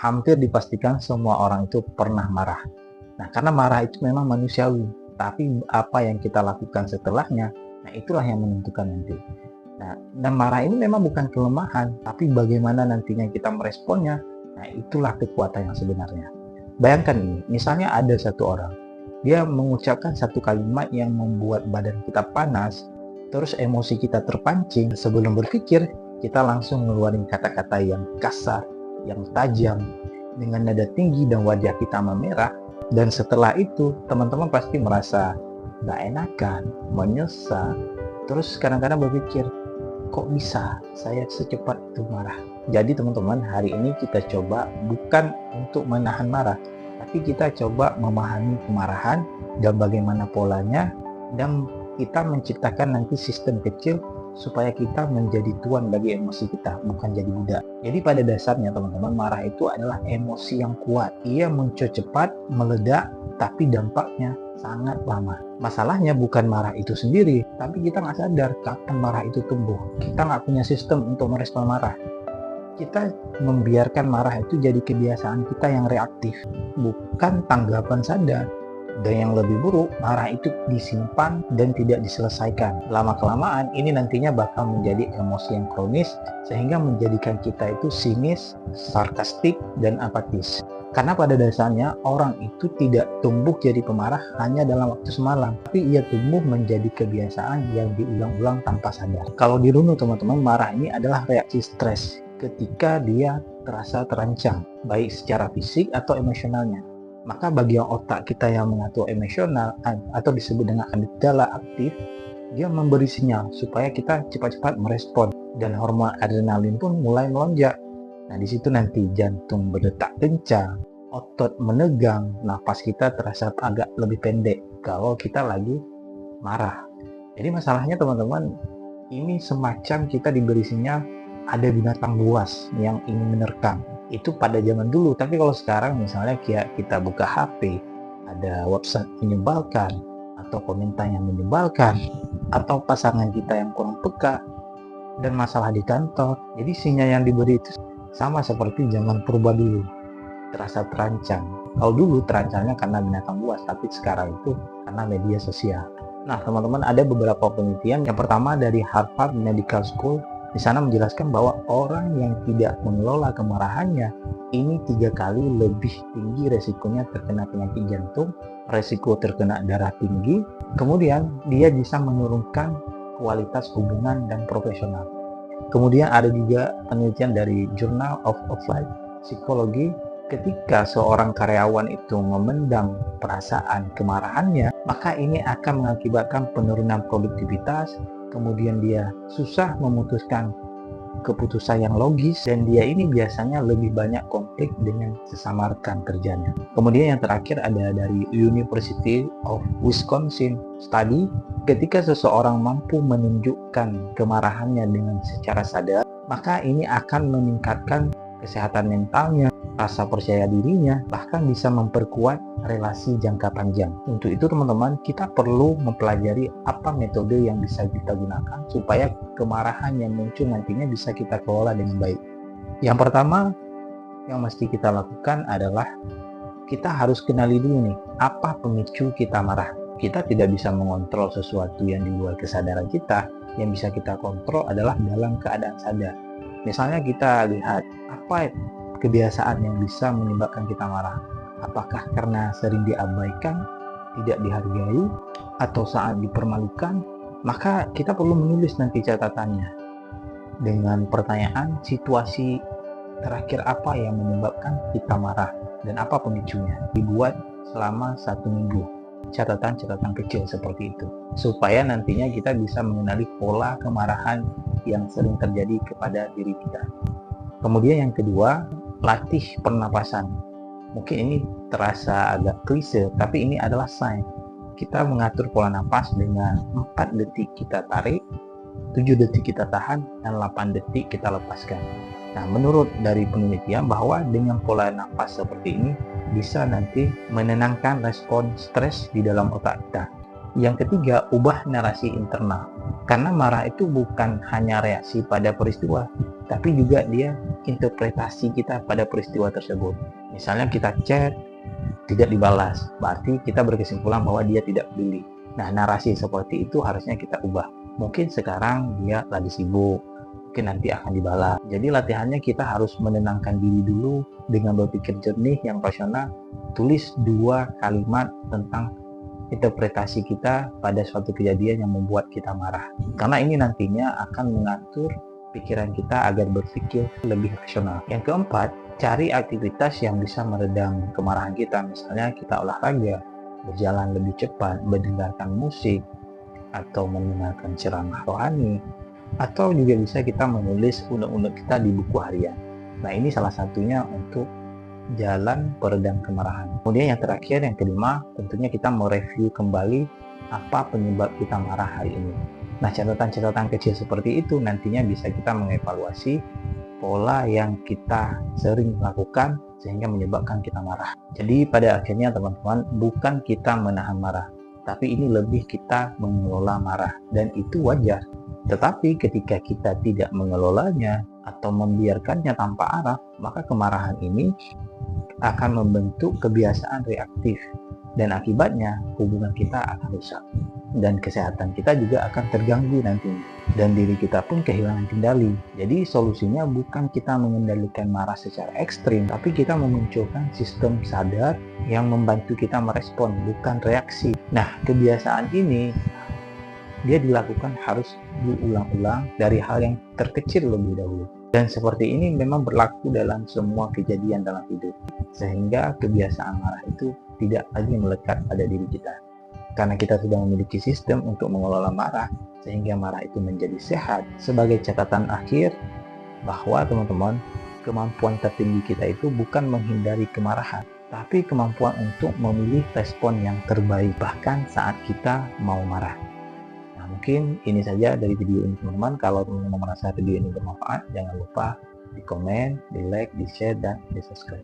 hampir dipastikan semua orang itu pernah marah. Nah, karena marah itu memang manusiawi, tapi apa yang kita lakukan setelahnya, nah itulah yang menentukan nanti. Nah, dan marah ini memang bukan kelemahan, tapi bagaimana nantinya kita meresponnya, nah itulah kekuatan yang sebenarnya. Bayangkan ini, misalnya ada satu orang, dia mengucapkan satu kalimat yang membuat badan kita panas, terus emosi kita terpancing. Sebelum berpikir, kita langsung ngeluarin kata-kata yang kasar, yang tajam, dengan nada tinggi dan wajah kita memerah. Dan setelah itu, teman-teman pasti merasa gak enakan, menyesal. Terus kadang-kadang berpikir, kok bisa saya secepat itu marah? Jadi teman-teman, hari ini kita coba bukan untuk menahan marah, tapi kita coba memahami kemarahan dan bagaimana polanya, dan kita menciptakan nanti sistem kecil supaya kita menjadi tuan bagi emosi kita, bukan jadi budak. Jadi pada dasarnya teman-teman, marah itu adalah emosi yang kuat. Ia muncul cepat, meledak, tapi dampaknya sangat lama. Masalahnya bukan marah itu sendiri, tapi kita nggak sadar kapan marah itu tumbuh. Kita nggak punya sistem untuk merespon marah. Kita membiarkan marah itu jadi kebiasaan kita yang reaktif, bukan tanggapan sadar. Dan yang lebih buruk, marah itu disimpan dan tidak diselesaikan. Lama-kelamaan, ini nantinya bakal menjadi emosi yang kronis, sehingga menjadikan kita itu sinis, sarkastik, dan apatis. Karena pada dasarnya, orang itu tidak tumbuh jadi pemarah hanya dalam waktu semalam, tapi ia tumbuh menjadi kebiasaan yang diulang-ulang tanpa sadar. Kalau dirunut teman-teman, marah ini adalah reaksi stres ketika dia terasa terancam, baik secara fisik atau emosionalnya. Maka bagian otak kita yang mengatur emosional atau disebut dengan amigdala aktif, dia memberi sinyal supaya kita cepat-cepat merespon, dan hormon adrenalin pun mulai melonjak. Nah, di situ nanti jantung berdetak kencang, otot menegang, nafas kita terasa agak lebih pendek kalau kita lagi marah. Jadi masalahnya teman-teman, ini semacam kita diberi sinyal ada binatang buas yang ingin menerkam. Itu pada zaman dulu, tapi kalau sekarang misalnya kita buka HP, ada website menyebalkan, atau komentar yang menyebalkan, atau pasangan kita yang kurang peka, dan masalah di kantor. Jadi sinyal yang diberi itu sama seperti zaman purba dulu, terasa terancam. Kalau dulu terancamnya karena binatang buas, tapi sekarang itu karena media sosial. Nah teman-teman, ada beberapa penelitian. Yang pertama dari Harvard Medical School. Di sana menjelaskan bahwa orang yang tidak mengelola kemarahannya ini 3 kali lebih tinggi resikonya terkena penyakit jantung, resiko terkena darah tinggi, kemudian dia bisa menurunkan kualitas hubungan dan profesional. Kemudian ada juga penelitian dari Journal of Applied Psychology, ketika seorang karyawan itu memendam perasaan kemarahannya, maka ini akan mengakibatkan penurunan produktivitas. Kemudian dia susah memutuskan keputusan yang logis, dan dia ini biasanya lebih banyak konflik dengan sesama rekan kerjanya. Kemudian yang terakhir ada dari University of Wisconsin study, ketika seseorang mampu menunjukkan kemarahannya dengan secara sadar, maka ini akan meningkatkan kesehatan mentalnya, rasa percaya dirinya, bahkan bisa memperkuat relasi jangka panjang. Untuk itu teman-teman, kita perlu mempelajari apa metode yang bisa kita gunakan supaya kemarahan yang muncul nantinya bisa kita kelola dengan baik. Yang pertama yang mesti kita lakukan adalah kita harus kenali dulu nih, apa pemicu kita marah. Kita tidak bisa mengontrol sesuatu yang di luar kesadaran kita. Yang bisa kita kontrol adalah dalam keadaan sadar. Misalnya kita lihat apa kebiasaan yang bisa menyebabkan kita marah. Apakah karena sering diabaikan, tidak dihargai, atau saat dipermalukan? Maka kita perlu menulis nanti catatannya dengan pertanyaan situasi terakhir apa yang menyebabkan kita marah dan apa pemicunya. Dibuat selama 1 minggu. Catatan-catatan kecil seperti itu, supaya nantinya kita bisa mengenali pola kemarahan yang sering terjadi kepada diri kita. Kemudian yang kedua, latih pernapasan. Mungkin ini terasa agak klise, tapi ini adalah sains. Kita mengatur pola napas dengan 4 detik kita tarik, 7 detik kita tahan, dan 8 detik kita lepaskan. Nah, menurut dari penelitian bahwa dengan pola napas seperti ini bisa nanti menenangkan respon stres di dalam otak kita. Yang ketiga, ubah narasi internal. Karena marah itu bukan hanya reaksi pada peristiwa, tapi juga dia interpretasi kita pada peristiwa tersebut. Misalnya kita chat, tidak dibalas, berarti kita berkesimpulan bahwa dia tidak peduli. Nah, narasi seperti itu harusnya kita ubah. Mungkin sekarang dia lagi sibuk, mungkin nanti akan dibalas. Jadi latihannya kita harus menenangkan diri dulu dengan berpikir jernih yang rasional. Tulis 2 kalimat tentang interpretasi kita pada suatu kejadian yang membuat kita marah. Karena ini nantinya akan mengatur pikiran kita agar berpikir lebih rasional. Yang keempat, cari aktivitas yang bisa meredam kemarahan kita. Misalnya kita olahraga, berjalan lebih cepat, mendengarkan musik, atau mendengarkan ceramah rohani, atau juga bisa kita menulis unek-unek kita di buku harian. Nah, ini salah satunya untuk jalan peredam kemarahan. Kemudian yang terakhir, yang kelima, tentunya kita mau review kembali apa penyebab kita marah hari ini. Nah, catatan-catatan kecil seperti itu nantinya bisa kita mengevaluasi pola yang kita sering lakukan sehingga menyebabkan kita marah. Jadi pada akhirnya teman-teman, bukan kita menahan marah, tapi ini lebih kita mengelola marah, dan itu wajar. Tetapi ketika kita tidak mengelolanya atau membiarkannya tanpa arah, maka kemarahan ini akan membentuk kebiasaan reaktif, dan akibatnya hubungan kita akan rusak, dan kesehatan kita juga akan terganggu nantinya, dan diri kita pun kehilangan kendali. Jadi solusinya bukan kita mengendalikan marah secara ekstrim, tapi kita memunculkan sistem sadar yang membantu kita merespon, bukan reaksi. Nah, kebiasaan ini dia dilakukan harus diulang-ulang dari hal yang terkecil lebih dahulu. Dan seperti ini memang berlaku dalam semua kejadian dalam hidup, sehingga kebiasaan marah itu tidak lagi melekat pada diri kita. Karena kita sudah memiliki sistem untuk mengelola marah, sehingga marah itu menjadi sehat. Sebagai catatan akhir, bahwa teman-teman, kemampuan tertinggi kita itu bukan menghindari kemarahan, tapi kemampuan untuk memilih respon yang terbaik, bahkan saat kita mau marah. Nah, mungkin ini saja dari video ini teman-teman. Kalau teman-teman merasa video ini bermanfaat, jangan lupa di komen, di like, di share, dan di subscribe.